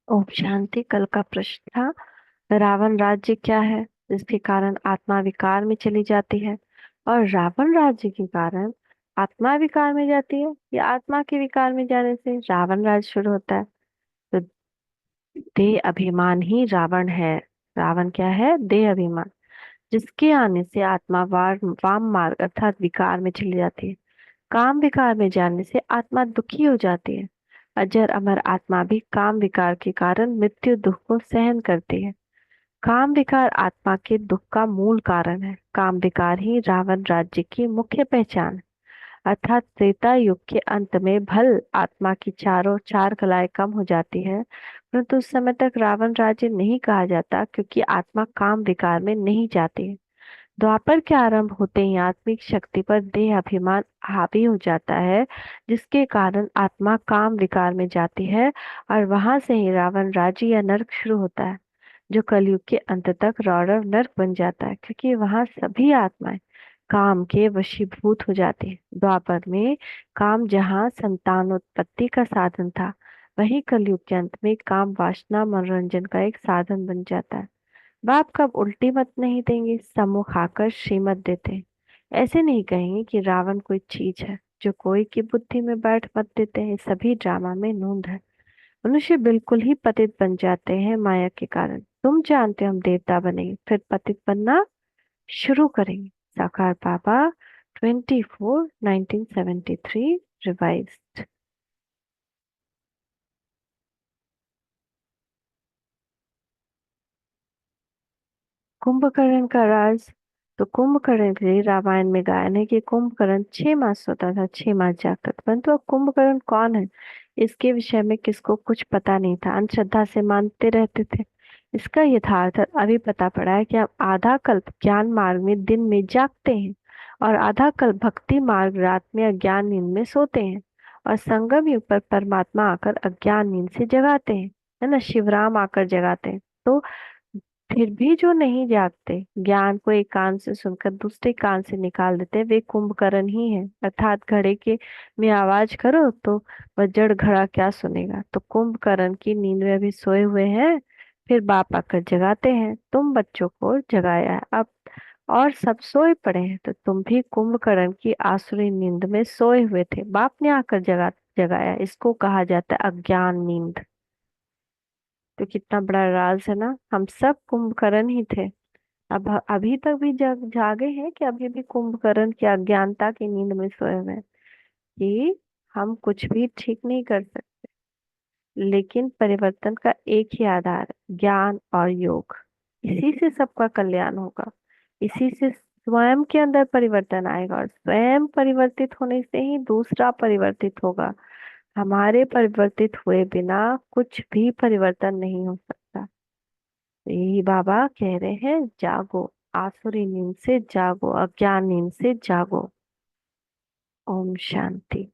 ओम शांति। कल का प्रश्न था, रावण राज्य क्या है जिसके कारण आत्मा विकार में चली जाती है। और रावण राज्य के कारण आत्मा विकार में जाती है या आत्मा के विकार में जाने से रावण राज्य शुरू होता है। तो देह अभिमान ही रावण है। रावण क्या है? देह अभिमान, जिसके आने से आत्मा वाम मार्ग अर्थात विकार में चली जाती है। काम विकार में जाने से आत्मा दुखी हो जाती है। अजर अमर आत्मा भी काम विकार के कारण मृत्यु दुख को सहन करती है। काम विकार आत्मा के दुख का मूल कारण है। काम विकार ही रावण राज्य की मुख्य पहचान है। अर्थात त्रेता युग के अंत में भल आत्मा की चारों चार कलाएं कम हो जाती है, परंतु उस समय तक रावण राज्य नहीं कहा जाता क्योंकि आत्मा काम विकार में नहीं जाती है। द्वापर के आरंभ होते ही आत्मिक शक्ति पर देह अभिमान हावी हो जाता है, जिसके कारण आत्मा काम विकार में जाती है और वहां से ही रावण राज्य या नरक शुरू होता है, जो कलयुग के अंत तक रौरव नरक बन जाता है क्योंकि वहां सभी आत्माएं काम के वशीभूत हो जाती है। द्वापर में काम जहाँ संतानोत्पत्ति का साधन था, वहीं कलयुग के अंत में काम वासना मनोरंजन का एक साधन बन जाता है। बाप कब उल्टी मत नहीं देंगे, सम्मुख आकर श्रीमत देते हैं। ऐसे नहीं कहेंगे कि रावण कोई चीज है जो कोई की बुद्धि में बैठ मत देते हैं। सभी ड्रामा में नूंद है। मनुष्य बिल्कुल ही पतित बन जाते हैं माया के कारण। तुम जानते हो हम देवता बनेंगे फिर पतित बनना शुरू करेंगे। साकार बाबा 24/1973 रिवाइज्ड। कुंभकर्ण का राज। तो कुंभकर्ण के लिए रामायण में गायन है कि कुंभकर्ण 6 मास सोता था, 6 मास जागता था, परंतु अब कुंभकर्ण कौन है इसके विषय में किसको कुछ पता नहीं था। अंधश्रद्धा से मानते रहते थे। इसका यथार्थ अभी पता पड़ा है कि हम आधा कल्प ज्ञान मार्ग में दिन में जागते हैं और आधा कल्प भक्ति मार्ग रात में अज्ञान नींद में सोते हैं, और संगम युग पर परमात्मा आकर अज्ञान नींद से जगाते हैं, है ना, शिवराम आकर जगाते हैं। तो फिर भी जो नहीं जागते, ज्ञान को एक कान से सुनकर दूसरे कान से निकाल देते, वे कुंभकर्ण ही हैं। अर्थात घड़े के में आवाज करो तो वह जड़ घड़ा क्या सुनेगा। तो कुंभकर्ण की नींद में अभी सोए हुए हैं, फिर बाप आकर जगाते हैं। तुम बच्चों को जगाया है अब, और सब सोए पड़े हैं, तो तुम भी कुंभकर्ण की आसुरी नींद में सोए हुए थे, बाप ने आकर जगाया। इसको कहा जाता है अज्ञान नींद। तो कितना बड़ा राज है ना, हम सब कुंभकर्ण ही थे। अब अभी तक भी जागे हैं कि अभी भी कुंभकर्ण की अज्ञानता की नींद में सोए हुए हैं कि हम कुछ भी ठीक नहीं कर सकते। लेकिन परिवर्तन का एक ही आधार है, ज्ञान और योग। इसी से सबका कल्याण होगा। इसी से स्वयं के अंदर परिवर्तन आएगा, और स्वयं परिवर्तित होने से ही दूसरा परिवर्तित होगा। हमारे परिवर्तित हुए बिना कुछ भी परिवर्तन नहीं हो सकता। तो यही बाबा कह रहे हैं, जागो, आसुरी नींद से जागो, अज्ञान नींद से जागो। ओम शांति।